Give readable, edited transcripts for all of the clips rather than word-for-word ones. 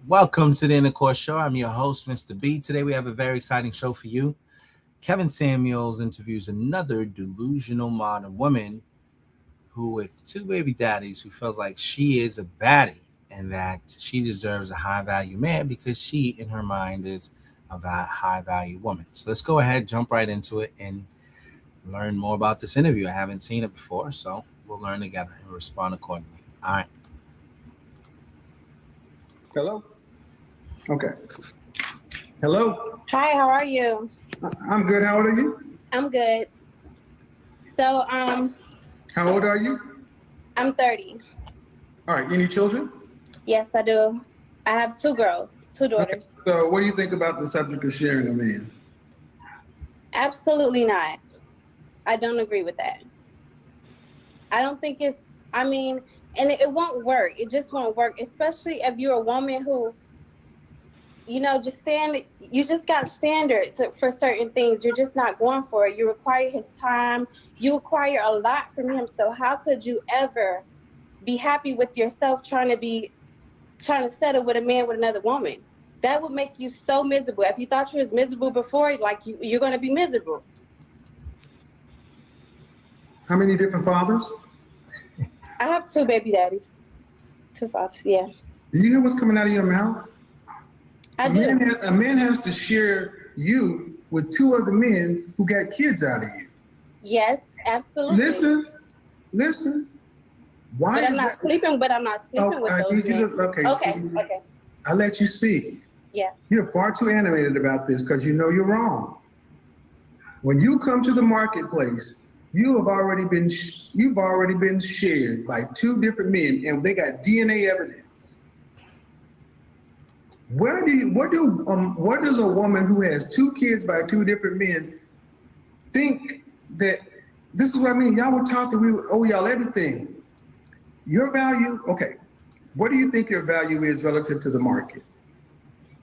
Welcome to the Intercourse Show. I'm your host, Mr. B. Today we have a very exciting show for you. Kevin Samuels interviews another delusional modern woman who, with two baby daddies, who feels like she is a baddie and that she deserves a high value man because she, in her mind, is a high value woman. So let's go ahead, jump right into it, and learn more about this interview. I haven't seen it before, so we'll learn together and respond accordingly. All right. Hello? Okay. Hello? Hi, how are you? I'm good. How old are you? I'm good. So, How old are you? I'm 30. All right. Any children? Yes, I do. I have two girls, two daughters. Okay. So what do you think about the subject of sharing a man? Absolutely not. I don't agree with that. I don't think and it won't work. It just won't work, especially if you're a woman who, you just got standards for certain things. You're just not going for it. You require his time. You require a lot from him. So how could you ever be happy with yourself trying to settle with a man with another woman? That would make you so miserable. If you thought you was miserable before, like you're going to be miserable. How many different fathers? I have two baby daddies. Two fathers, yeah. Do you hear what's coming out of your mouth? I do. A man has to share you with two other men who got kids out of you. Yes, absolutely. Listen. Why? But I'm not sleeping with those men. Okay. I let you speak. Yeah. You're far too animated about this because you know you're wrong. When you come to the marketplace, you've already been shared by two different men, and they got DNA evidence. What does a woman who has two kids by two different men think that? This is what I mean. Y'all were taught that we would owe y'all everything. Your value, okay. What do you think your value is relative to the market?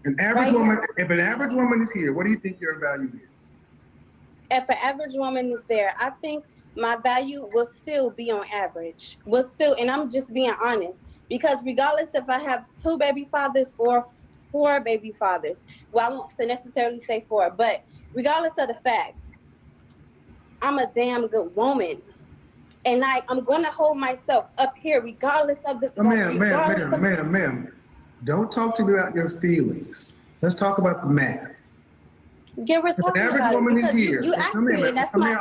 If an average woman is here, what do you think your value is? If an average woman is there, I think my value will still be on average. And I'm just being honest, because regardless if I have two baby fathers or four baby fathers, well, I won't necessarily say four, but regardless of the fact, I'm a damn good woman. And I'm going to hold myself up here regardless of the... Ma'am, don't talk to me about your feelings. Let's talk about the math. Yeah, we're talking about the average woman is here. You asked me, and that's my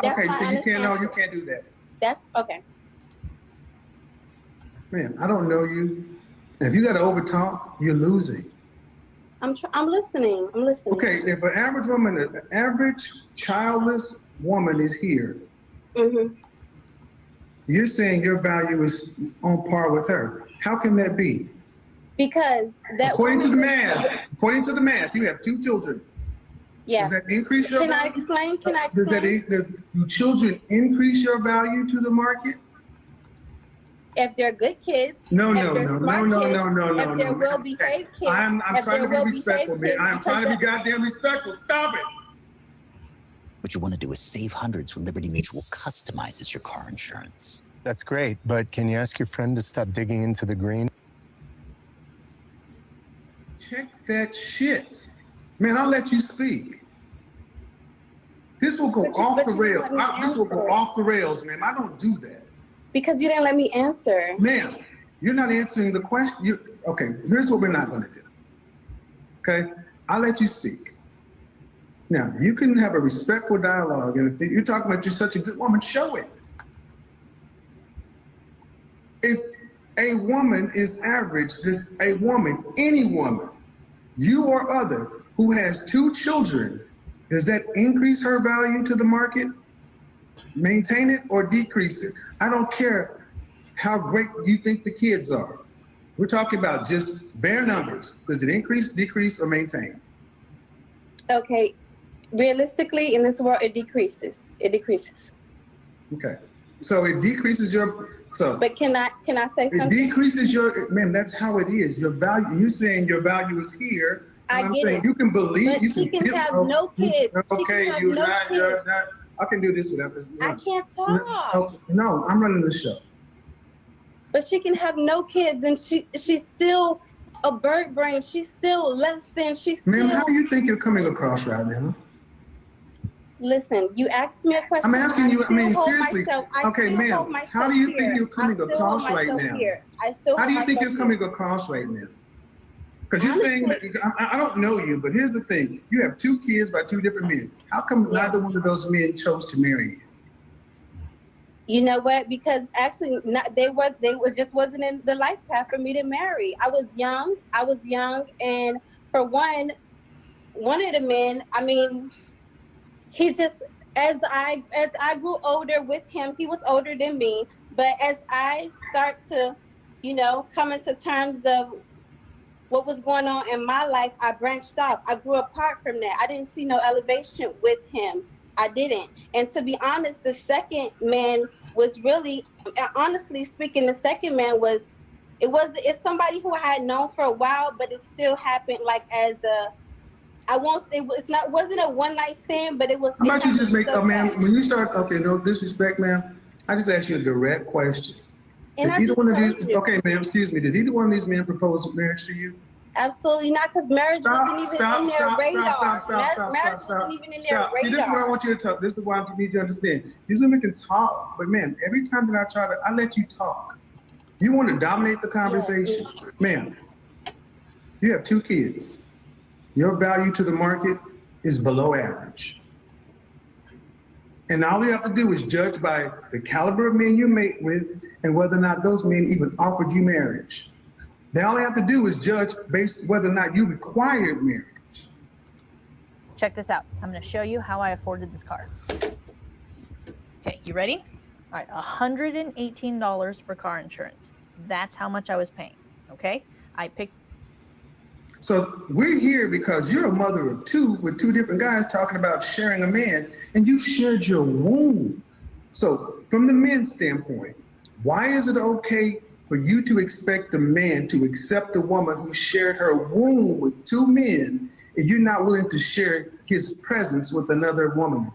you can't do that. That's okay. Man, I don't know you. If you got to overtalk, you're losing. I'm listening. Okay, if an average childless woman is here, you're saying your value is on par with her. How can that be? Because according to the math, you have two children. Yeah. Does that increase your value? Can I explain? Do children increase your value to the market? If they're good kids. No. If they're well-behaved kids. I'm trying to be respectful, man. I'm trying to be goddamn respectful. Stop it. What you want to do is save hundreds when Liberty Mutual customizes your car insurance. That's great, but can you ask your friend to stop digging into the green? Check that shit. Man, I'll let you speak. This will go off the rails. This will go off the rails, man. I don't do that. Because you didn't let me answer. Ma'am, you're not answering the question. Okay, here's what we're not going to do. Okay? I'll let you speak. Now, you can have a respectful dialogue, and if you're talking about you're such a good woman, show it. If a woman is average, any woman, you or other, who has two children, does that increase her value to the market? Maintain it or decrease it? I don't care how great you think the kids are. We're talking about just bare numbers. Does it increase, decrease, or maintain? Okay. Realistically, in this world, it decreases. It decreases. Okay. So it decreases your... But can I say something? It decreases your... Ma'am, that's how it is. Your value... You're saying your value is here. I get it. You can believe... But she can have no kids. Okay, you're not... I can do this without... I can't talk. No, I'm running the show. But she can have no kids, and she still a bird brain. She's still less than. She's still. Ma'am, how do you think you're coming across right now? Listen, you asked me a question. I'm asking you, I mean, seriously. Okay, ma'am, how do you think you're coming across right now? How do you think you're coming across right now? Because you're saying that, I don't know you, but here's the thing. You have 2 kids by 2 different men. How come neither one of those men chose to marry you? You know what? Because actually, they just wasn't in the life path for me to marry. I was young, and for one of the men, I mean, he just, as I grew older with him, he was older than me, but as I start to, come into terms of what was going on in my life, I branched off. I grew apart from that. I didn't see no elevation with him. I didn't. And to be honest, the second man was really, honestly speaking, the second man was, it's somebody who I had known for a while, but it still happened like as a, I won't say, wasn't a one night stand, but it was. How about you just make, ma'am, when you start, okay, no disrespect, ma'am, I just asked you a direct question. And did either one of these, okay, ma'am, excuse me, did either one of these men propose marriage to you? Absolutely not, because marriage wasn't even in their radar. Marriage wasn't even in their radar. See, this is what I want you to talk. This is why I need you to understand. These women can talk, but man, every time that I let you talk. You want to dominate the conversation. Yeah. Ma'am, you have 2 kids. Your value to the market is below average. And all you have to do is judge by the caliber of men you mate with and whether or not those men even offered you marriage. Then all you have to do is judge based whether or not you required marriage. Check this out. I'm going to show you how I afforded this car. Okay, you ready? All right, $118 for car insurance. That's how much I was paying, okay? I picked. So we're here because you're a mother of 2 with 2 different guys talking about sharing a man, and you've shared your womb. So from the men's standpoint, why is it okay for you to expect a man to accept a woman who shared her womb with 2 men, and you're not willing to share his presence with another woman?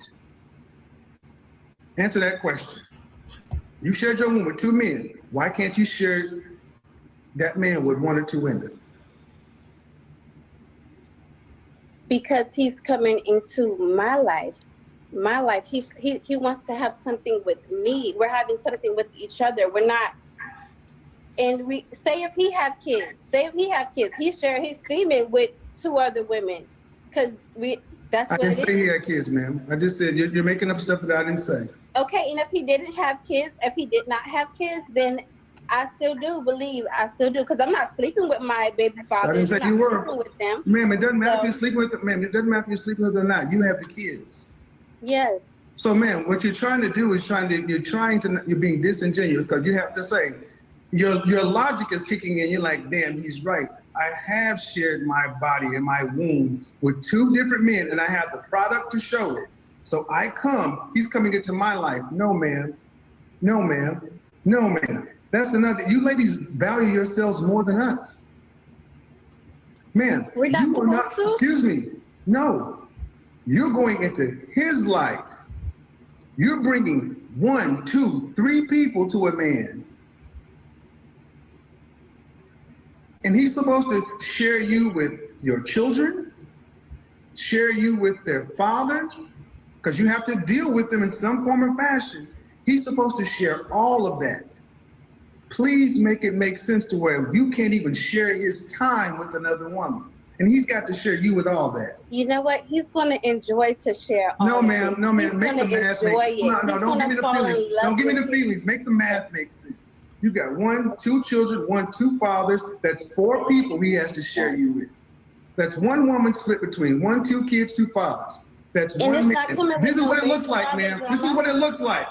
Answer that question. You shared your womb with 2 men. Why can't you share that man with 1 or 2 women? Because he's coming into my life. He wants to have something with me. We're having something with each other. We're not. And we say if he have kids, he share his semen with 2 other women, because that's what it is. I didn't say he had kids, ma'am. I just said you're making up stuff that I didn't say. Okay, and if he didn't have kids, if he did not have kids, then I still do, because I'm not sleeping with my baby father. I didn't say you were. With them. Ma'am, it doesn't matter if you're sleeping with them. Ma'am, it doesn't matter if you're sleeping with them or not. You have the kids. Yes. So, ma'am, what you're trying to do is you're being disingenuous, because you have to say, your logic is kicking in. You're like, damn, he's right. I have shared my body and my womb with 2 different men, and I have the product to show it. So he's coming into my life. No, ma'am. No, ma'am. No, ma'am. That's another. You ladies value yourselves more than us. Ma'am, you are not, excuse me. No, you're going into his life. You're bringing 1, 2, 3 people to a man. And he's supposed to share you with your children, share you with their fathers, because you have to deal with them in some form or fashion. He's supposed to share all of that. Please make it make sense to where you can't even share his time with another woman. And he's got to share you with all that. You know what? He's going to enjoy to share all No, ma'am. No, ma'am. Make the math make sense. No, don't give me the feelings. Don't give me the feelings. Make the math make sense. You got 1, 2 children, 1, 2 fathers. That's 4 people he has to share you with. That's 1 woman split between 1, 2 kids, 2 fathers. That's 1 man. This is what it looks like, ma'am. This is what it looks like.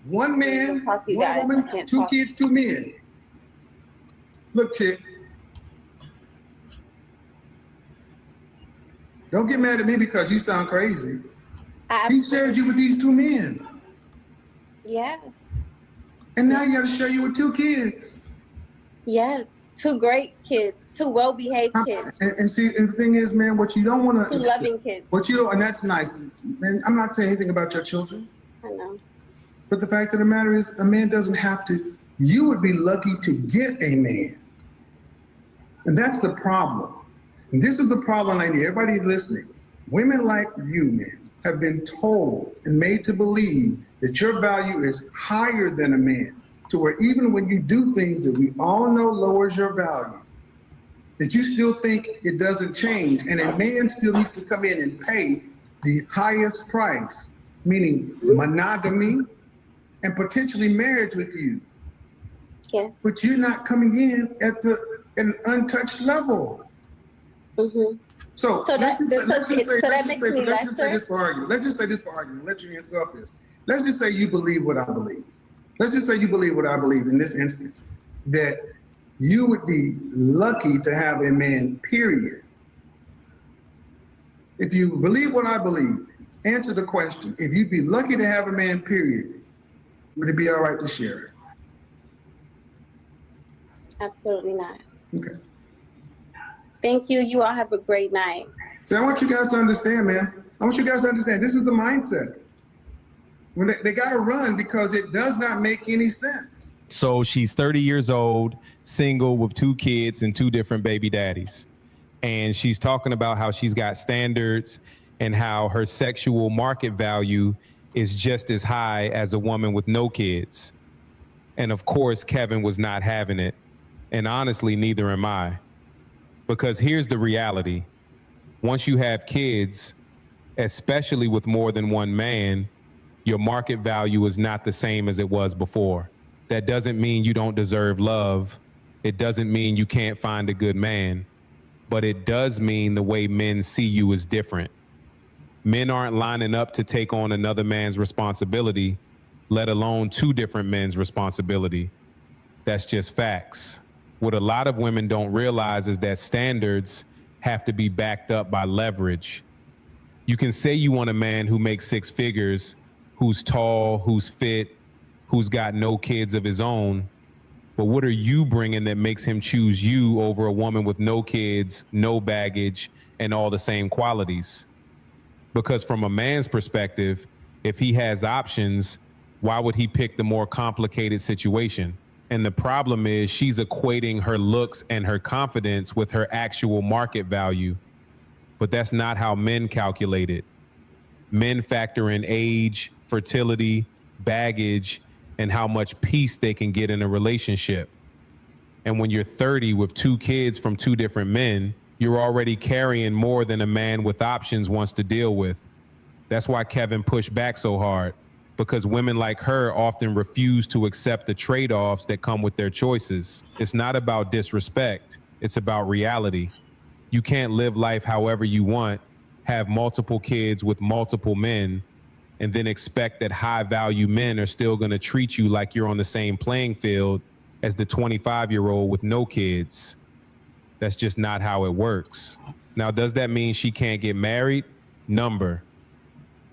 1 man, 1 woman, 2 kids, 2 men. Look, chick. Don't get mad at me because you sound crazy. He shared you with these 2 men. Yes. And now you got to share you with 2 kids. Yes. 2 great kids. 2 well-behaved kids. And see, the thing is, man, what you don't want to. 2 loving kids. What you don't, and that's nice. And I'm not saying anything about your children. I know. But the fact of the matter is, a man doesn't have to. You would be lucky to get a man And that's the problem. And this is the problem, lady, everybody listening. Women like you, men, have been told and made to believe that your value is higher than a man, to where even when you do things that we all know lowers your value, that you still think it doesn't change, and a man still needs to come in and pay the highest price, meaning monogamy and potentially marriage with you. Yes. But you're not coming in at an untouched level. Mm-hmm. So let's just say this for argument. Let your hands go off this. Let's just say you believe what I believe. Let's just say you believe what I believe in this instance, that you would be lucky to have a man, period. If you believe what I believe, answer the question. If you'd be lucky to have a man, period, would it be all right to share it? Absolutely not. Okay. Thank you. You all have a great night. So I want you guys to understand, man. I want you guys to understand, this is the mindset. When they got to run because it does not make any sense. So she's 30 years old, single with 2 kids and 2 different baby daddies. And she's talking about how she's got standards and how her sexual market value is just as high as a woman with no kids. And of course, Kevin was not having it. And honestly, neither am I. Because here's the reality. Once you have kids, especially with more than one man, your market value is not the same as it was before. That doesn't mean you don't deserve love. It doesn't mean you can't find a good man, but it does mean the way men see you is different. Men aren't lining up to take on another man's responsibility, let alone 2 different men's responsibility. That's just facts. What a lot of women don't realize is that standards have to be backed up by leverage. You can say you want a man who makes 6 figures, who's tall, who's fit, who's got no kids of his own, but what are you bringing that makes him choose you over a woman with no kids, no baggage, and all the same qualities? Because from a man's perspective, if he has options, why would he pick the more complicated situation? And the problem is she's equating her looks and her confidence with her actual market value. But that's not how men calculate it. Men factor in age, fertility, baggage, and how much peace they can get in a relationship. And when you're 30 with 2 kids from 2 different men, you're already carrying more than a man with options wants to deal with. That's why Kevin pushed back so hard, because women like her often refuse to accept the trade-offs that come with their choices. It's not about disrespect. It's about reality. You can't live life however you want, have multiple kids with multiple men, and then expect that high-value men are still going to treat you like you're on the same playing field as the 25-year-old with no kids. That's just not how it works. Now, does that mean she can't get married? Number.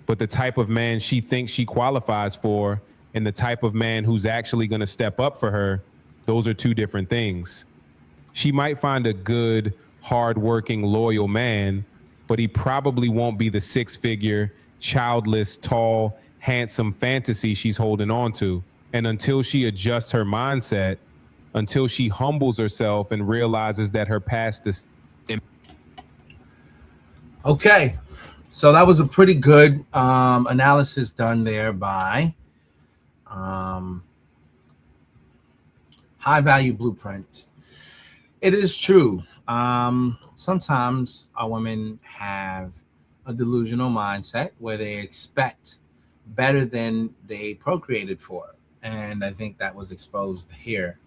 But the type of man she thinks she qualifies for and the type of man who's actually going to step up for her, those are 2 different things. She might find a good, hardworking, loyal man, but he probably won't be the 6-figure, childless, tall, handsome fantasy she's holding on to. And until she adjusts her mindset, until she humbles herself and realizes that her past is... Okay, so that was a pretty good analysis done there by High Value Blueprint. It is true. Sometimes our women have a delusional mindset where they expect better than they procreated for. And I think that was exposed here.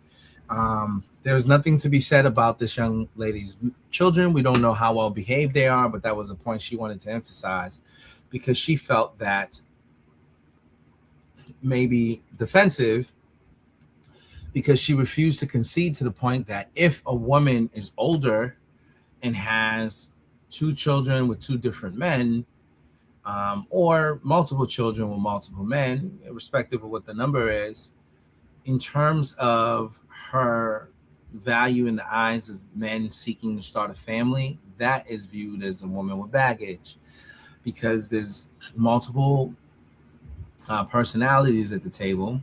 There's nothing to be said about this young lady's children. We don't know how well behaved they are, but that was a point she wanted to emphasize because she felt that maybe defensive because she refused to concede to the point that if a woman is older and has 2 children with 2 different men, or multiple children with multiple men, irrespective of what the number is, in terms of her value in the eyes of men seeking to start a family, that is viewed as a woman with baggage because there's multiple personalities at the table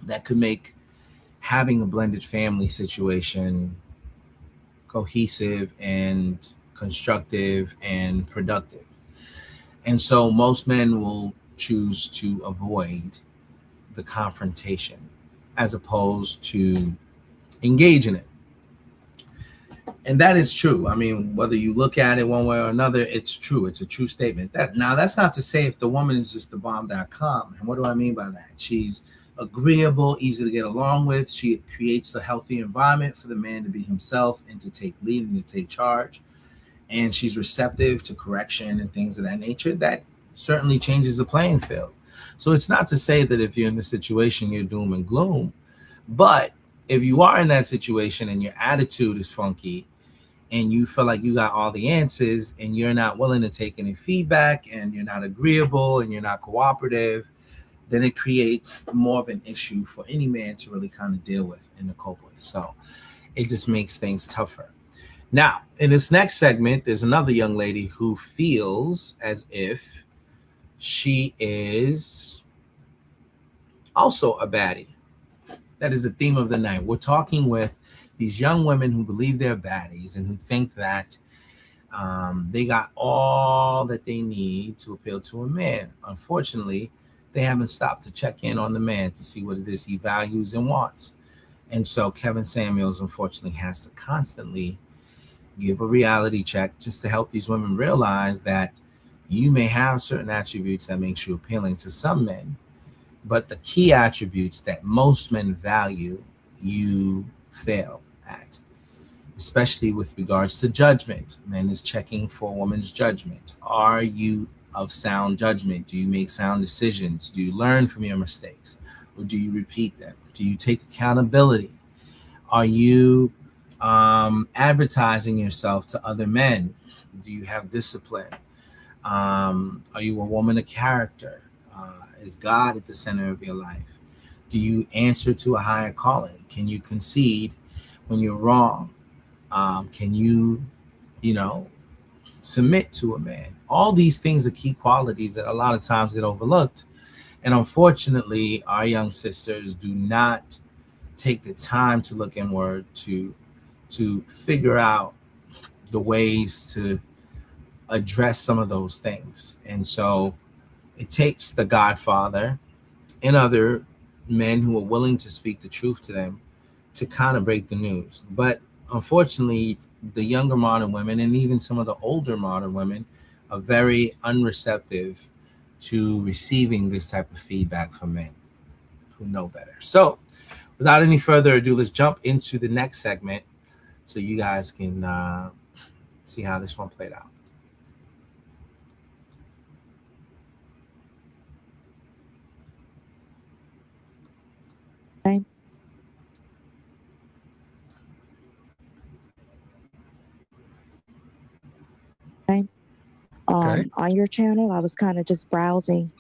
that could make having a blended family situation cohesive and constructive and productive. And so most men will choose to avoid the confrontation as opposed to engage in it. And that is true. I mean, whether you look at it one way or another, it's true. It's a true statement. That's not to say if the woman is just the bomb.com. And what do I mean by that? She's agreeable, easy to get along with. She creates a healthy environment for the man to be himself and to take lead and to take charge. And she's receptive to correction and things of that nature. That certainly changes the playing field. So it's not to say that if you're in the situation, you're doom and gloom. But if you are in that situation and your attitude is funky and you feel like you got all the answers and you're not willing to take any feedback and you're not agreeable and you're not cooperative, then it creates more of an issue for any man to really kind of deal with and to cope with. So it just makes things tougher. Now, in this next segment, there's another young lady who feels as if she is also a baddie. That is the theme of the night. We're talking with these young women who believe they're baddies and who think that they got all that they need to appeal to a man. Unfortunately, they haven't stopped to check in on the man to see what it is he values and wants. And so Kevin Samuels, unfortunately, has to constantly give a reality check just to help these women realize that you may have certain attributes that makes you appealing to some men, but the key attributes that most men value, you fail at, especially with regards to judgment. Men is checking for a woman's judgment. Are you of sound judgment? Do you make sound decisions? Do you learn from your mistakes? Or do you repeat them? Do you take accountability? Are you advertising yourself to other men? Do you have discipline? Are you a woman of character? Is God at the center of your life? Do you answer to a higher calling? Can you concede when you're wrong? Can you, submit to a man? All these things are key qualities that a lot of times get overlooked. And unfortunately, our young sisters do not take the time to look inward to figure out the ways to address some of those things. And so it takes the Godfather and other men who are willing to speak the truth to them to kind of break the news. But unfortunately, the younger modern women and even some of the older modern women are very unreceptive to receiving this type of feedback from men who know better. So without any further ado, let's jump into the next segment so you guys can see how this one played out. On your channel. I was kind of just browsing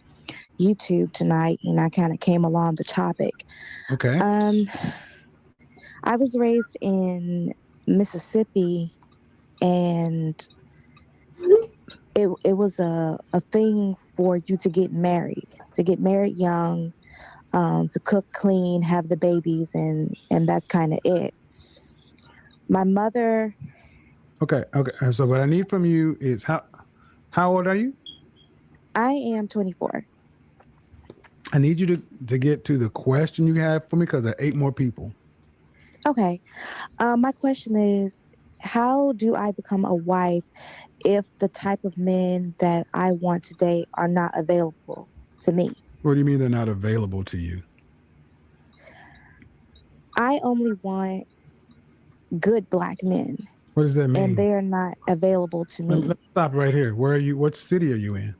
YouTube tonight and I kind of came along the topic. Okay. I was raised in Mississippi and it was a thing for you to get married young, to cook, clean, have the babies, and that's kind of it. My mother. Okay. So what I need from you is how old are you? I am 24. I need you to get to the question you have for me because there are 8 more people. Okay. My question is, how do I become a wife if the type of men that I want to date are not available to me? What do you mean they're not available to you? I only want good Black men. What does that mean? And they're not available to me. Let's stop right here. Where are you? What city are you in?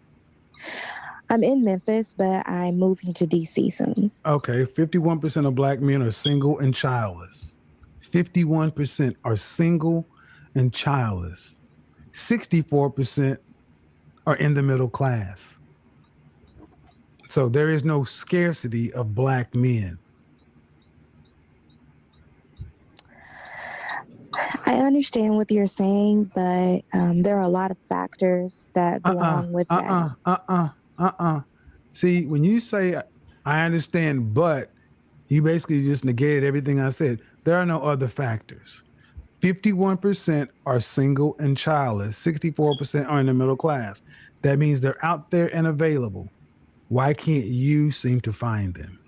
I'm in Memphis, but I'm moving to DC soon. Okay. 51% of Black men are single and childless. 51% are single and childless. 64% are in the middle class. So there is no scarcity of Black men. I understand what you're saying, but there are a lot of factors that go along with that. See, when you say I understand, but you basically just negated everything I said. There are no other factors. 51% are single and childless. 64% are in the middle class. That means they're out there and available. Why can't you seem to find them?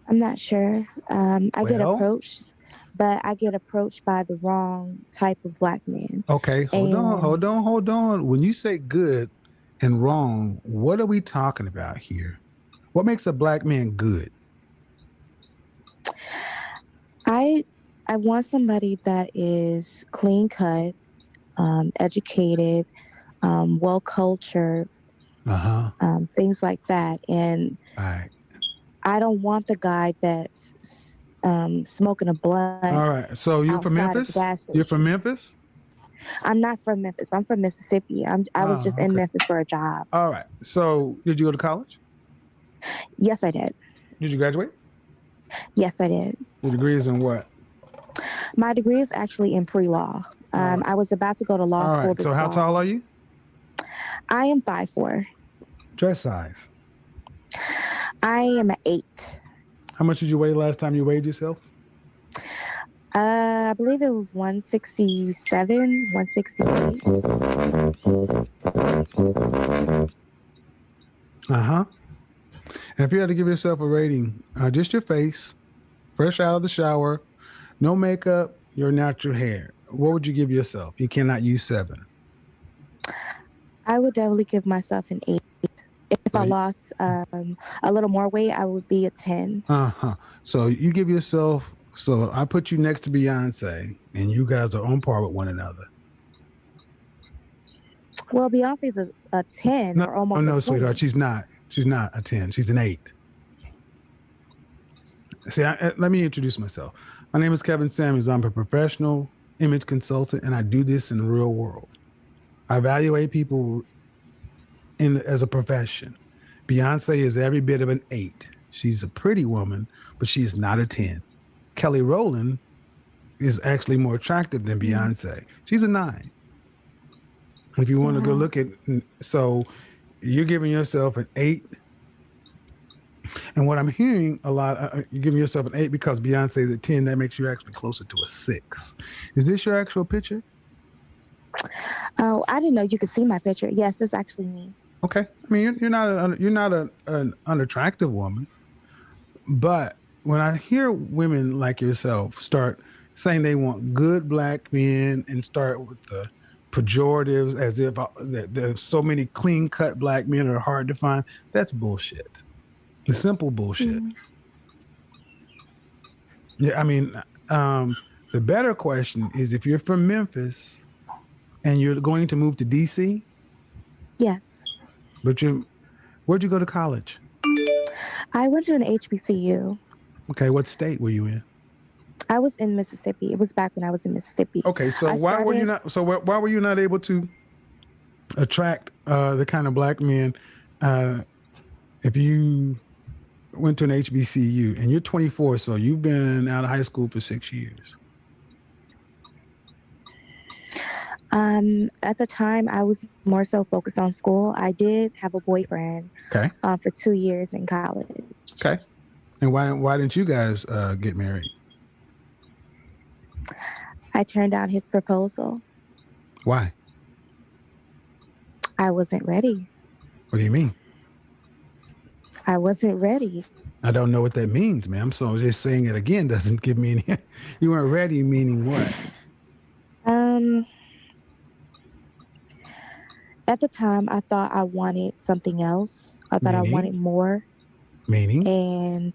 I'm not sure. I get Well- approached, but I get approached by the wrong type of black man. Okay, hold And- on. When you say good and wrong, what are we talking about here? What makes a black man good? I want somebody that is clean cut, educated, well cultured, things like that. And All right. I don't want the guy that's smoking a blunt. All right. So you're from outside of the Memphis? gas You're from station. Memphis? I'm not from Memphis. I'm from Mississippi. I was just in okay. Memphis for a job. All right. So did you go to college? Yes, I did. Did you graduate? Yes, I did. Your degree is in what? My degree is actually in pre-law. I was about to go to law All school right. this So how fall. tall are you? I am 5'4". Dress size. I am an 8. How much did you weigh last time you weighed yourself? I believe it was 167, 168. And if you had to give yourself a rating, just your face, fresh out of the shower, no makeup, your natural hair, what would you give yourself? You cannot use 7. I would definitely give myself an 8. If I Right. lost a little more weight, I would be a 10. So you give yourself, so I put you next to Beyonce, and you guys are on par with one another. Well, Beyonce's a 10 or almost no, a 20. sweetheart, she's not. She's not a 10. She's an 8. See, let me introduce myself. My name is Kevin Samuels. I'm a professional image consultant, and I do this in the real world. I evaluate people as a profession. Beyonce is every bit of an 8. She's a pretty woman, but she is not a 10. Kelly Rowland is actually more attractive than Beyonce. She's a 9. If you want to go look at, so you're giving yourself an 8. And what I'm hearing a lot, you're giving yourself an 8 because Beyonce is a 10. That makes you actually closer to a 6. Is this your actual picture? Oh, I didn't know you could see my picture. Yes, this is actually me. Okay. I mean, you're not an unattractive woman, but when I hear women like yourself start saying they want good black men and start with the pejoratives as if there's so many clean-cut black men are hard to find, that's bullshit. The simple bullshit. Yeah, I mean, the better question is if you're from Memphis and you're going to move to DC. Yes. But where'd you go to college? I went to an HBCU. Okay, what state were you in? I was in Mississippi. It was back when I was in Mississippi. Okay, so why were you not able to attract the kind of black men if you went to an HBCU and you're 24, so you've been out of high school for 6 years? At the time, I was more so focused on school. I did have a boyfriend. Okay. For 2 years in college. Okay. And why didn't you guys get married? I turned down his proposal. Why? I wasn't ready. What do you mean? I wasn't ready. I don't know what that means, ma'am. So just saying it again doesn't give me any. You weren't ready, meaning what? At the time, I thought I wanted something else. I thought I wanted more. Meaning? And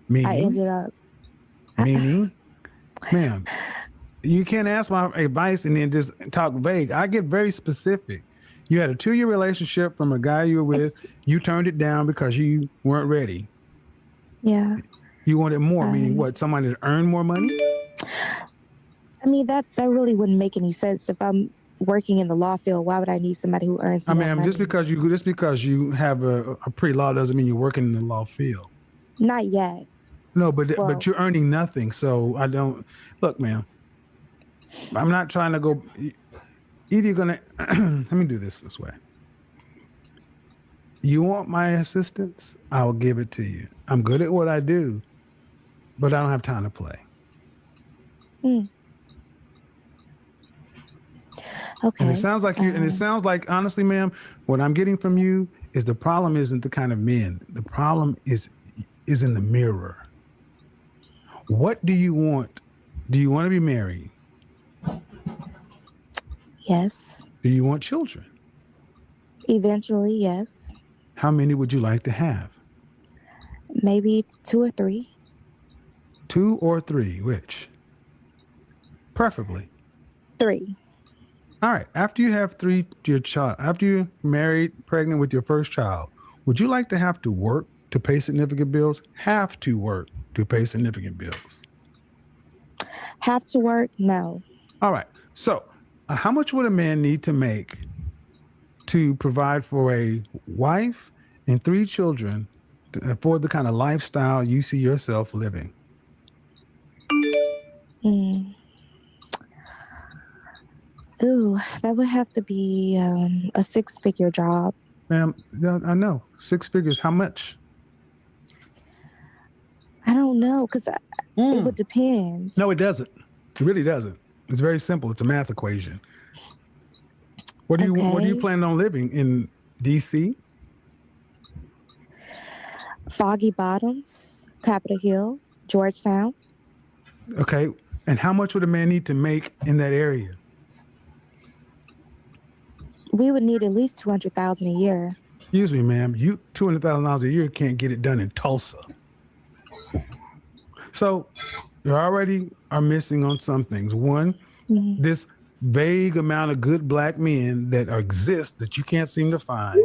meaning? I ended up. Meaning? Ma'am, you can't ask my advice and then just talk vague. I get very specific. You had a 2-year relationship from a guy you were with. You turned it down because you weren't ready. Yeah. You wanted more, meaning what? Somebody to earn more money? I mean, that really wouldn't make any sense. If I'm working in the law field, why would I need somebody who earns more money? Just because you have a pre-law doesn't mean you're working in the law field. Not yet. No, but you're earning nothing. So I don't look, ma'am. I'm not trying to go. Either you're gonna let me do this way. You want my assistance? I'll give it to you. I'm good at what I do, but I don't have time to play. Okay. And it sounds like you. And it sounds like, honestly, ma'am, what I'm getting from you is the problem isn't the kind of men. The problem is in the mirror. What do you want? Do you want to be married? Yes. Do you want children? Eventually, yes. How many would you like to have? Maybe 2 or 3. 2 or 3, which? Preferably. 3. All right. After you have after you're married, pregnant with your first child, would you like to have to work to pay significant bills? Have to work to pay significant bills? Have to work? No. All right. So, how much would a man need to make to provide for a wife and 3 children to afford the kind of lifestyle you see yourself living? Ooh, that would have to be a 6-figure job. Ma'am, I know. 6 figures. How much? I don't know, because it would depend. No, it doesn't. It really doesn't. It's very simple. It's a math equation. Where do you plan on living? In DC? Foggy Bottoms, Capitol Hill, Georgetown. Okay. And how much would a man need to make in that area? We would need at least $200,000 a year. Excuse me, ma'am. You $200,000 a year can't get it done in Tulsa. So you already are missing on some things. One, this vague amount of good black men that exist that you can't seem to find.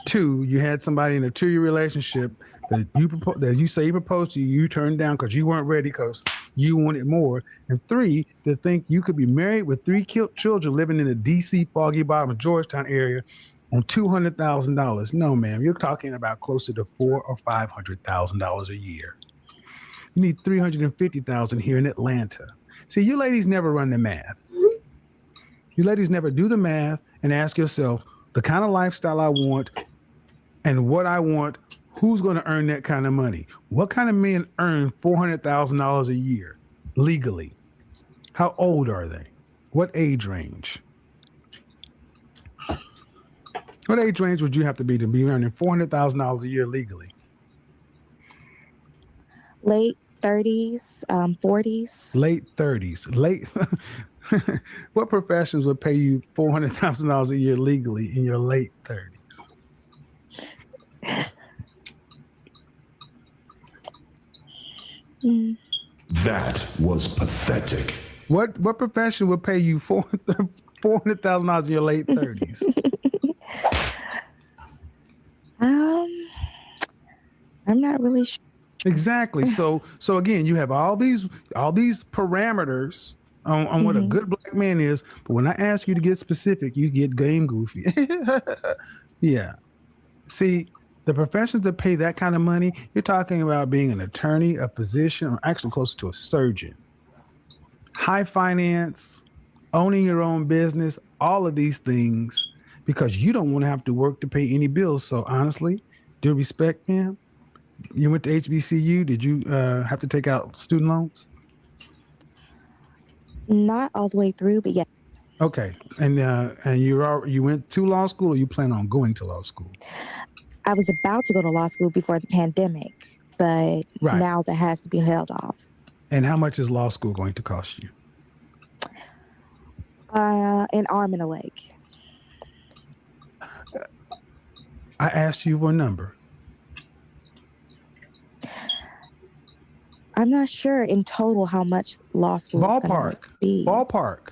2, you had somebody in a 2-year relationship that you say he proposed to you, you turned down because you weren't ready because you wanted more. And 3, to think you could be married with 3 children living in the DC Foggy Bottom Georgetown area on $200,000. No, ma'am, you're talking about closer to $400,000 or $500,000 a year. You need $350,000 here in Atlanta. See, you ladies never run the math. You ladies never do the math and ask yourself the kind of lifestyle I want and what I want. Who's going to earn that kind of money? What kind of men earn $400,000 a year legally? How old are they? What age range? What age range would you have to be earning $400,000 a year legally? Late 30s, 40s. Late 30s. What professions would pay you $400,000 a year legally in your late 30s? That was pathetic. What profession would pay you $400,000 in your late 30s? I'm not really sure. Exactly. So again, you have all these parameters on what a good black man is, but when I ask you to get specific, you get game goofy. Yeah. See, the professions that pay that kind of money, you're talking about being an attorney, a physician, or actually closer to a surgeon. High finance, owning your own business, all of these things, because you don't want to have to work to pay any bills. So honestly, due respect, ma'am, you went to HBCU. Did you have to take out student loans? Not all the way through, but yeah. Okay. And you went to law school, or you plan on going to law school? I was about to go to law school before the pandemic, but now that has to be held off. And how much is law school going to cost you? An arm and a leg. I asked you for a number. I'm not sure in total how much law school is going to be. Ballpark.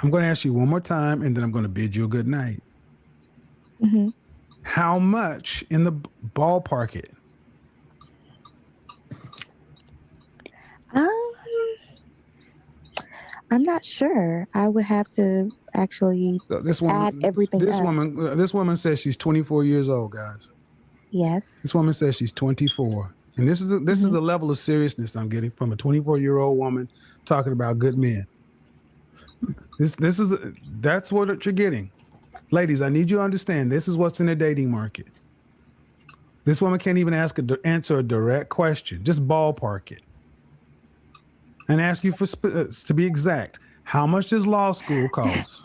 I'm going to ask you one more time, and then I'm going to bid you a good night. Mm-hmm. How much in the ballpark it? I'm not sure. I would have to actually add everything up. This woman says she's 24 years old, guys. Yes. This woman says she's 24. And this is the level of seriousness I'm getting from a 24-year-old woman talking about good men. That's what you're getting. Ladies, I need you to understand this is what's in the dating market. This woman can't even answer a direct question. Just ballpark it. And ask you for to be exact. How much does law school cost?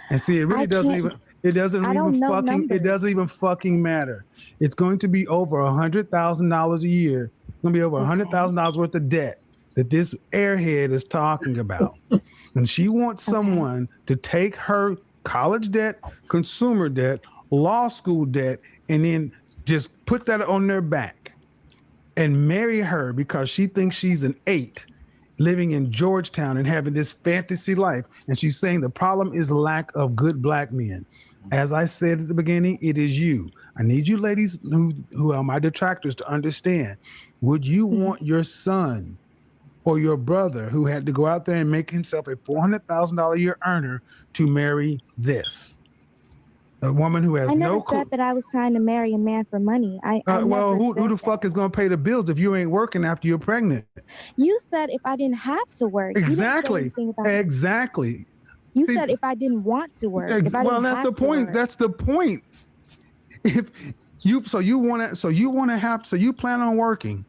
And see, it really doesn't even. It doesn't even fucking matter. It's going to be over $100,000 a year. It's going to be over $100,000 worth of debt that this airhead is talking about. And she wants someone to take her college debt, consumer debt, law school debt, and then just put that on their back and marry her because she thinks she's an 8 living in Georgetown and having this fantasy life. And she's saying the problem is lack of good black men. As I said at the beginning, it is you. I need you ladies who are my detractors to understand. Would you want your son or your brother who had to go out there and make himself a $400,000 a year earner to marry this? A woman who has I never no clue. said that I was trying to marry a man for money. Well, who the fuck is going to pay the bills if you ain't working after you're pregnant? You said if I didn't have to work. Exactly. Exactly. You said if I didn't want to work. Well, that's the point. That's the point. If you you plan on working.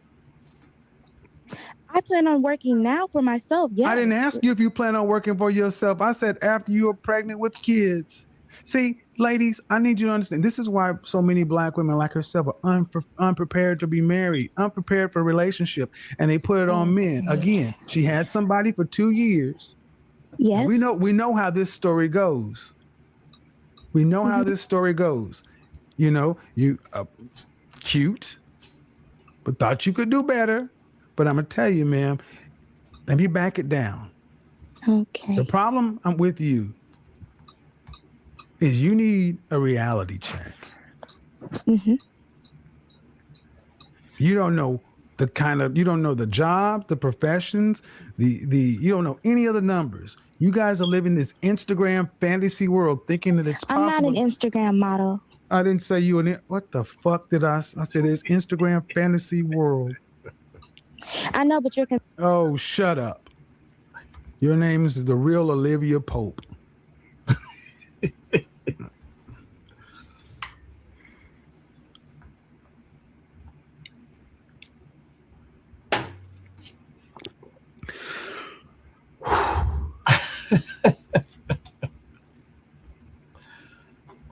I plan on working now for myself. Yeah. I didn't ask you if you plan on working for yourself. I said after you are pregnant with kids. See, ladies, I need you to understand. This is why so many black women like herself are unprepared to be married, unprepared for a relationship, and they put it on men. Again, she had somebody for 2 years. Yes. We know how this story goes. We know how this story goes. You know, you cute, but thought you could do better. But I'm gonna tell you, ma'am, let me back it down. Okay. The problem I'm with you is you need a reality check. Mm-hmm. You don't know you don't know the job, the professions, you don't know any of the numbers. You guys are living this Instagram fantasy world thinking that it's possible. I'm not an Instagram model. I didn't say you what the fuck did I said it's Instagram fantasy world. I know, but you're. Oh, shut up. Your name is the real Olivia Pope.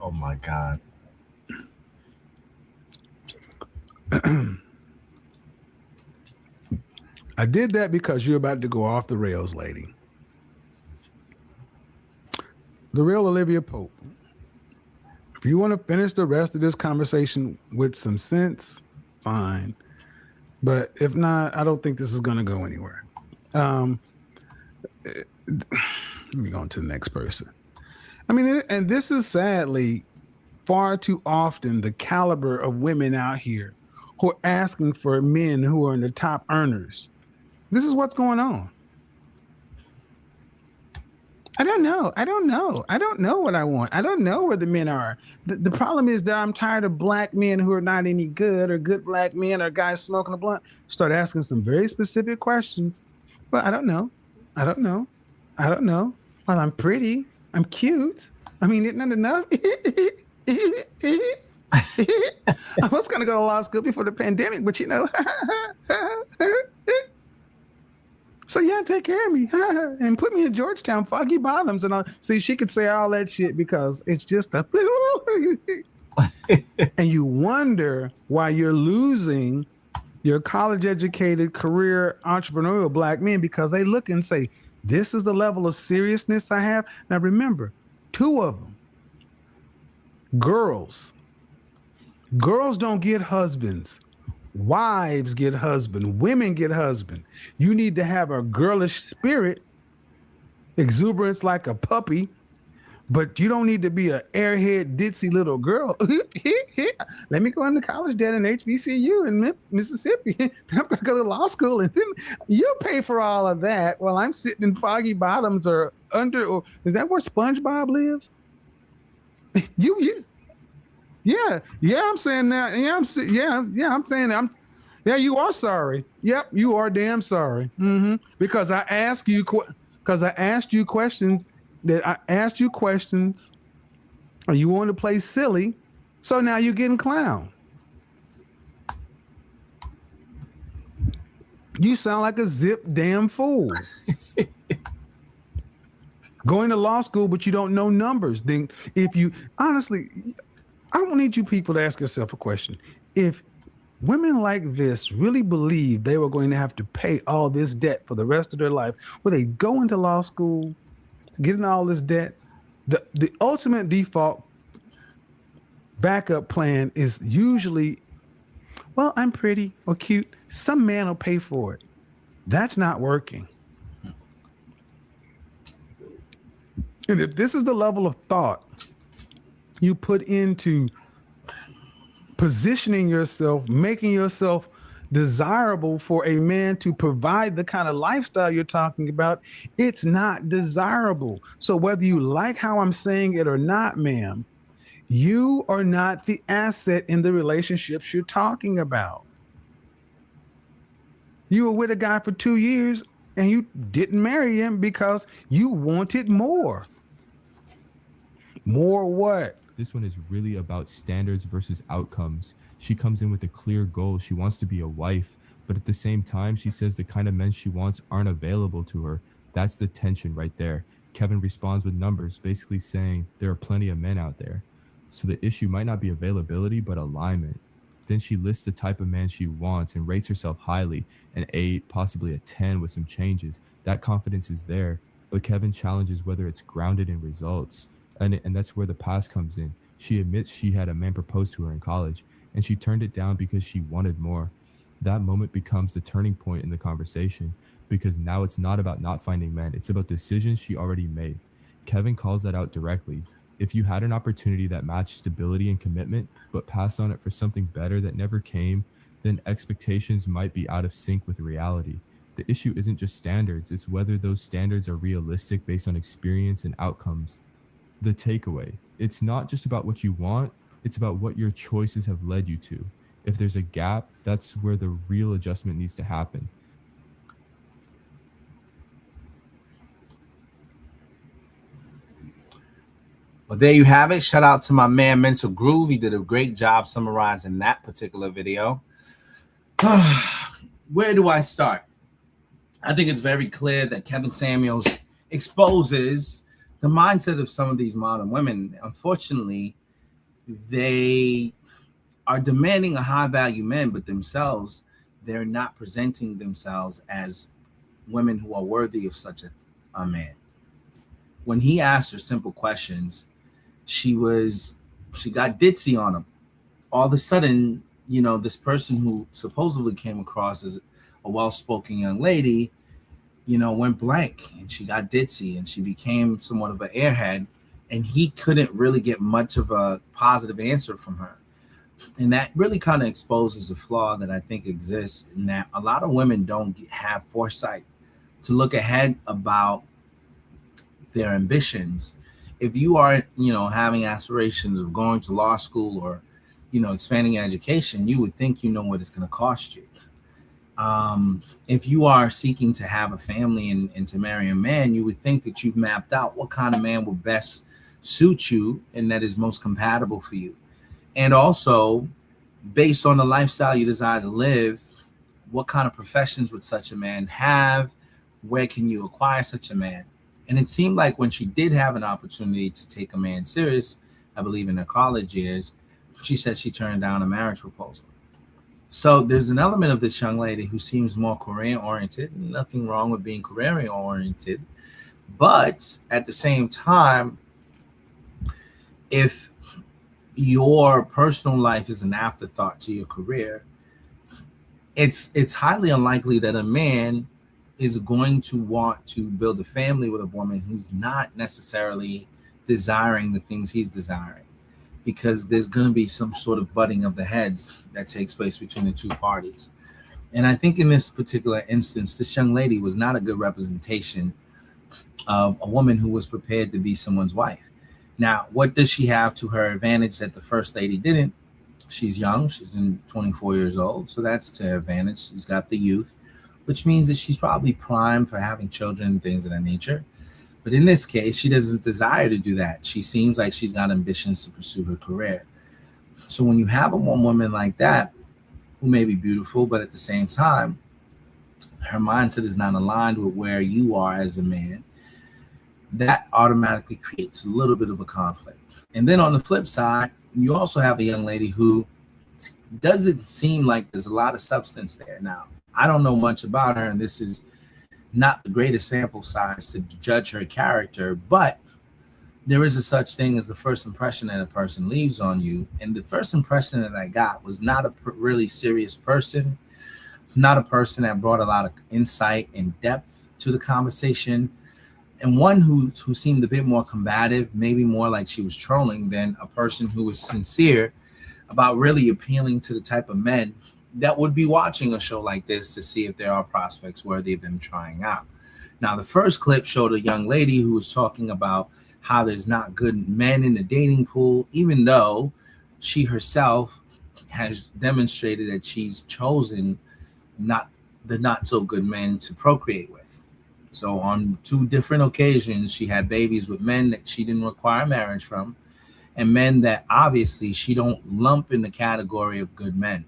Oh my God. I did that because you're about to go off the rails, lady. The real Olivia Pope. If you want to finish the rest of this conversation with some sense, fine. But if not, I don't think this is going to go anywhere. Let me go on to the next person. I mean, and this is sadly far too often the caliber of women out here who are asking for men who are in the top earners. This is what's going on. I don't know. I don't know what I want. I don't know where the men are. The problem is that I'm tired of black men who are not any good, or good black men, or guys smoking a blunt. Start asking some very specific questions. But I don't know. Well, I'm pretty. I'm cute. I mean, isn't that enough? I was going to go to law school before the pandemic, but you know. So yeah, take care of me and put me in Georgetown, Foggy Bottoms, and see. She could say all that shit because it's just a. And you wonder why you're losing your college-educated, career entrepreneurial black men, because they look and say, "This is the level of seriousness I have." Now remember, 2 of them, girls. Girls don't get husbands. Wives get husband. Women get husband. You need to have a girlish spirit, exuberance like a puppy, but you don't need to be an airhead, ditzy little girl. Let me go into college debt in HBCU in Mississippi. Then I'm going to go to law school, and then you pay for all of that while I'm sitting in Foggy Bottoms or under. Or is that where SpongeBob lives? Yeah, I'm saying that. I'm saying you are sorry. Yep, you are damn sorry. Because I asked you questions or you want to play silly, so now you're getting clown. You sound like a zip damn fool. Going to law school, but you don't know numbers. Then if you, honestly, I need you people to ask yourself a question. If women like this really believe they were going to have to pay all this debt for the rest of their life, will they go into law school, getting all this debt? The ultimate default backup plan is usually, well, I'm pretty or cute. Some man will pay for it. That's not working. And if this is the level of thought you put into positioning yourself, making yourself desirable for a man to provide the kind of lifestyle you're talking about, it's not desirable. So whether you like how I'm saying it or not, ma'am, you are not the asset in the relationships you're talking about. You were with a guy for 2 years and you didn't marry him because you wanted more. More what? This one is really about standards versus outcomes. She comes in with a clear goal. She wants to be a wife, but at the same time, she says the kind of men she wants aren't available to her. That's the tension right there. Kevin responds with numbers, basically saying there are plenty of men out there. So the issue might not be availability, but alignment. Then she lists the type of man she wants and rates herself highly, an 8, possibly a 10 with some changes. That confidence is there, but Kevin challenges whether it's grounded in results. And that's where the past comes in. She admits she had a man propose to her in college, and she turned it down because she wanted more. That moment becomes the turning point in the conversation, because now it's not about not finding men. It's about decisions she already made. Kevin calls that out directly. If you had an opportunity that matched stability and commitment, but passed on it for something better that never came, then expectations might be out of sync with reality. The issue isn't just standards, it's whether those standards are realistic based on experience and outcomes. The takeaway, it's not just about what you want, it's about what your choices have led you to. If there's a gap, that's where the real adjustment needs to happen. Well, there you have it. Shout out to my man, Mental Groove. He did a great job summarizing that particular video. Where do I start? I think it's very clear that Kevin Samuels exposes the mindset of some of these modern women. Unfortunately, they are demanding a high-value man, but themselves, they're not presenting themselves as women who are worthy of such a man. When he asked her simple questions, she got ditzy on him. All of a sudden, you know, this person who supposedly came across as a well-spoken young lady, you know, went blank, and she got ditzy, and she became somewhat of an airhead, and he couldn't really get much of a positive answer from her. And that really kind of exposes a flaw that I think exists, in that a lot of women don't have foresight to look ahead about their ambitions. If you are, you know, having aspirations of going to law school or, you know, expanding your education, you would think you know what it's going to cost you. If you are seeking to have a family and to marry a man, you would think that you've mapped out what kind of man will best suit you and that is most compatible for you. And also, based on the lifestyle you desire to live, what kind of professions would such a man have? Where can you acquire such a man? And it seemed like when she did have an opportunity to take a man serious, I believe in her college years, she said she turned down a marriage proposal. So there's an element of this young lady who seems more career-oriented. Nothing wrong with being career-oriented. But at the same time, if your personal life is an afterthought to your career, it's highly unlikely that a man is going to want to build a family with a woman who's not necessarily desiring the things he's desiring, because there's going to be some sort of butting of the heads that takes place between the two parties. And I think in this particular instance, this young lady was not a good representation of a woman who was prepared to be someone's wife. Now, what does she have to her advantage that the first lady didn't? She's young. She's 24 years old. So that's to her advantage. She's got the youth, which means that she's probably primed for having children and things of that nature. But in this case, she doesn't desire to do that. She seems like she's got ambitions to pursue her career. So when you have a woman like that, who may be beautiful, but at the same time, her mindset is not aligned with where you are as a man, that automatically creates a little bit of a conflict. And then on the flip side, you also have a young lady who doesn't seem like there's a lot of substance there. Now, I don't know much about her, and this is not the greatest sample size to judge her character, but there is a such thing as the first impression that a person leaves on you. And the first impression that I got was not a really serious person, not a person that brought a lot of insight and depth to the conversation, and one who seemed a bit more combative, maybe more like she was trolling, than a person who was sincere about really appealing to the type of men that would be watching a show like this to see if there are prospects worthy of them trying out. Now, the first clip showed a young lady who was talking about how there's not good men in the dating pool, even though she herself has demonstrated that she's chosen not so good men to procreate with. So on 2 different occasions, she had babies with men that she didn't require marriage from, and men that obviously she don't lump in the category of good men.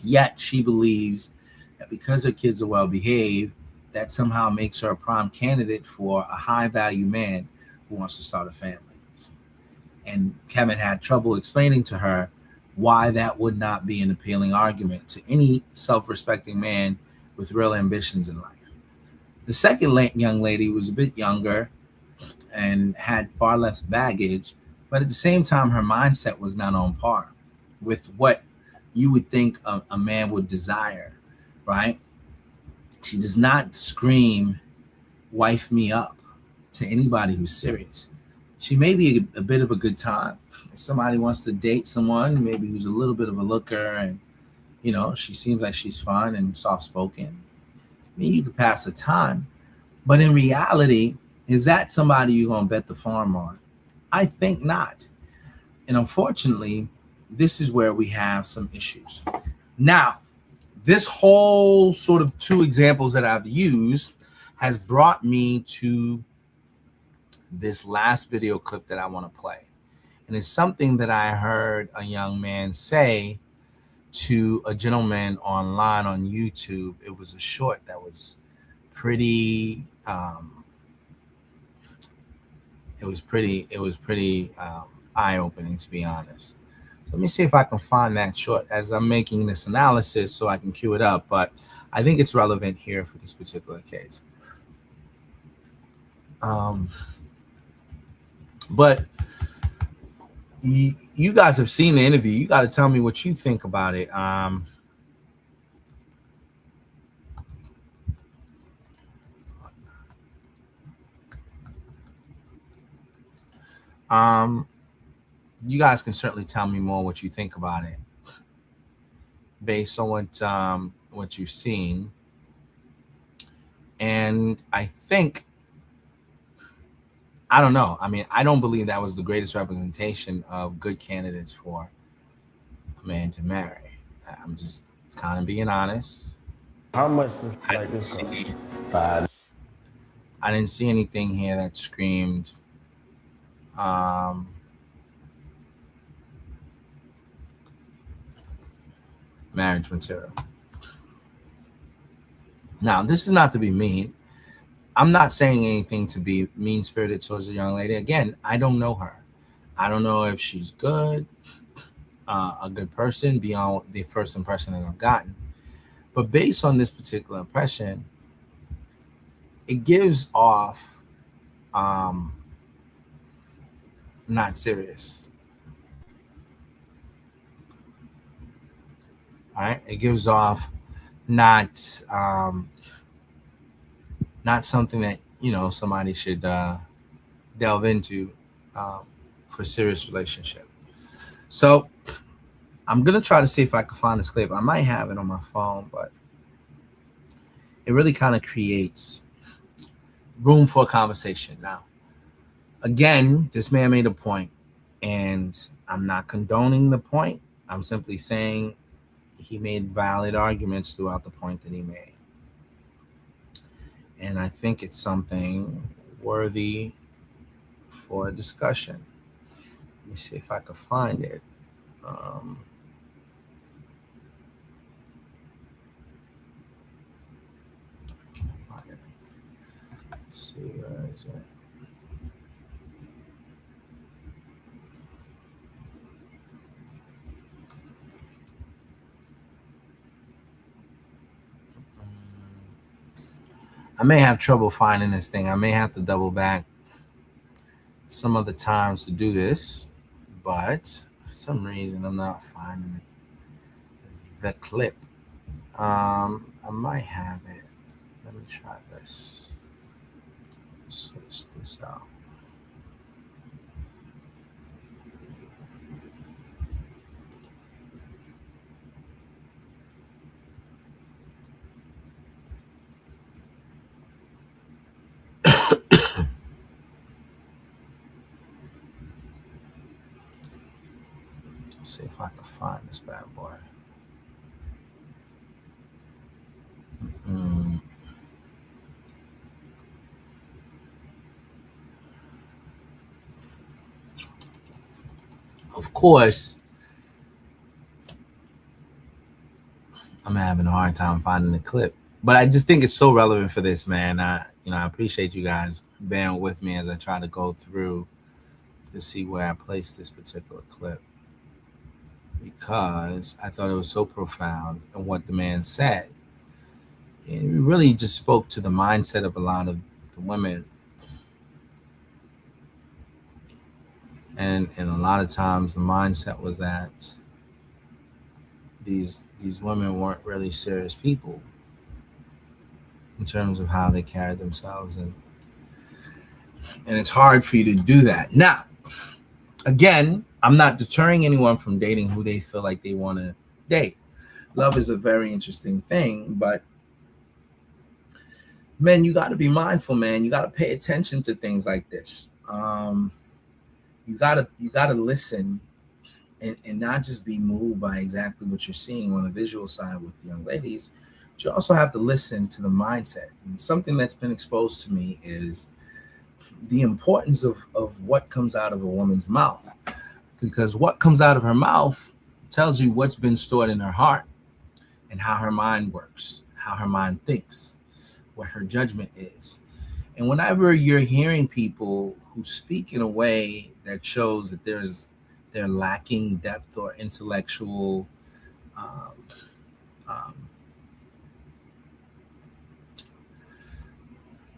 Yet she believes that because her kids are well behaved, that somehow makes her a prime candidate for a high value man who wants to start a family. And Kevin had trouble explaining to her why that would not be an appealing argument to any self-respecting man with real ambitions in life. The second young lady was a bit younger and had far less baggage, but at the same time, her mindset was not on par with what you would think a man would desire, right? She does not scream, wife me up, to anybody who's serious. She may be a bit of a good time. If somebody wants to date someone, maybe who's a little bit of a looker and, she seems like she's fun and soft-spoken, I mean, you could pass the time. But in reality, is that somebody you're going to bet the farm on? I think not. And unfortunately, this is where we have some issues. Now, this whole sort of 2 examples that I've used has brought me to this last video clip that I want to play. And it's something that I heard a young man say to a gentleman online on YouTube. It was a short that was pretty eye-opening, to be honest. So let me see if I can find that short as I'm making this analysis so I can cue it up, but I think it's relevant here for this particular case. But you guys have seen the interview. You got to tell me what you think about it. You guys can certainly tell me more what you think about it based on what you've seen. And I think, I don't know. I mean, I don't believe that was the greatest representation of good candidates for a man to marry. I'm just kind of being honest. How much? I didn't see anything here that screamed marriage material. Now, this is not to be mean. I'm not saying anything to be mean-spirited towards a young lady. Again, I don't know her. I don't know if she's good, a good person beyond the first impression that I've gotten. But based on this particular impression, it gives off not serious. All right, it gives off not something that somebody should delve into for a serious relationship. So I'm gonna try to see if I can find this clip. I might have it on my phone, but it really kind of creates room for a conversation. Now, again, this man made a point, and I'm not condoning the point. I'm simply saying he made valid arguments throughout the point that he made. And I think it's something worthy for a discussion. Let me see if I can find it. I can't find it. Let's see, where is it? I may have trouble finding this thing. I may have to double back some other times to do this, but for some reason I'm not finding the clip. I might have it. Let me try this. Switch this out. See if I can find this bad boy. Of course, I'm having a hard time finding the clip, but I just think it's so relevant for this, man. I appreciate you guys bearing with me as I try to go through to see where I place this particular clip, because I thought it was so profound in what the man said. It really just spoke to the mindset of a lot of the women. And a lot of times the mindset was that these women weren't really serious people in terms of how they carried themselves, and it's hard for you to do that. Now, again, I'm not deterring anyone from dating who they feel like they want to date. Love is a very interesting thing, but man, you got to be mindful, man. You got to pay attention to things like this. You gotta listen and not just be moved by exactly what you're seeing on the visual side with young ladies, but you also have to listen to the mindset. And something that's been exposed to me is the importance of what comes out of a woman's mouth, because what comes out of her mouth tells you what's been stored in her heart and how her mind works, how her mind thinks, what her judgment is. And whenever you're hearing people who speak in a way that shows that they're lacking depth or intellectual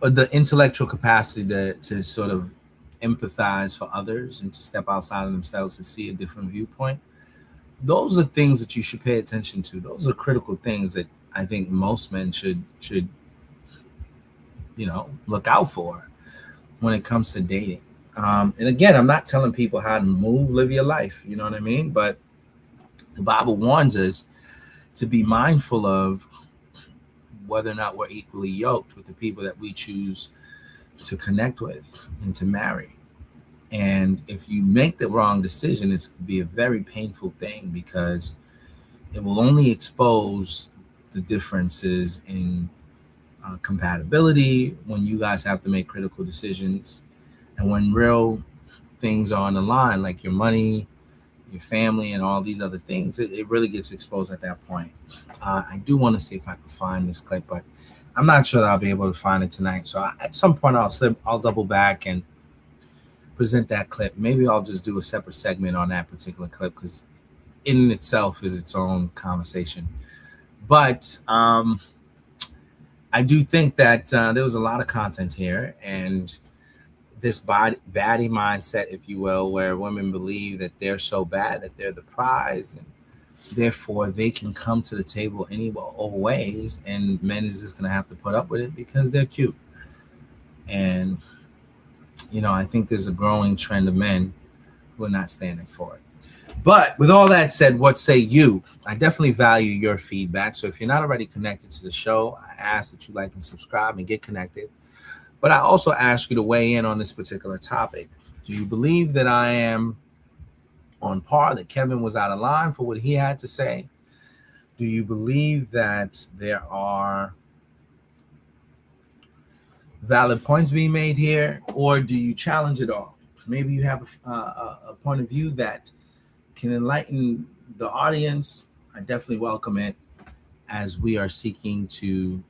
or the intellectual capacity to sort of empathize for others and to step outside of themselves to see a different viewpoint, those are things that you should pay attention to. Those are critical things that I think most men should look out for when it comes to dating. And again, I'm not telling people how to live your life, you know what I mean? But the Bible warns us to be mindful of whether or not we're equally yoked with the people that we choose to connect with and to marry. And if you make the wrong decision, it's going to be a very painful thing, because it will only expose the differences in compatibility when you guys have to make critical decisions. And when real things are on the line, like your money, your family, and all these other things, it really gets exposed at that point. I do want to see if I can find this clip, but I'm not sure that I'll be able to find it tonight. So at some point I'll double back and present that clip. Maybe I'll just do a separate segment on that particular clip, because in itself is its own conversation. But I do think that there was a lot of content here, and this baddie mindset, if you will, where women believe that they're so bad that they're the prize, and therefore they can come to the table any old ways, and men is just going to have to put up with it because they're cute. And I think there's a growing trend of men who are not standing for it. But with all that said, what say you? I definitely value your feedback. So if you're not already connected to the show, I ask that you like and subscribe and get connected. But I also ask you to weigh in on this particular topic. Do you believe that I am on par, that Kevin was out of line for what he had to say? Do you believe that there are valid points being made here, or do you challenge it all? Maybe you have a point of view that can enlighten the audience. I definitely welcome it, as we are seeking to,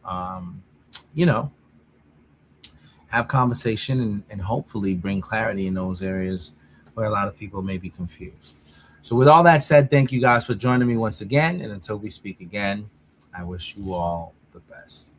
have conversation and hopefully bring clarity in those areas where a lot of people may be confused. So with all that said, thank you guys for joining me once again. And until we speak again, I wish you all the best.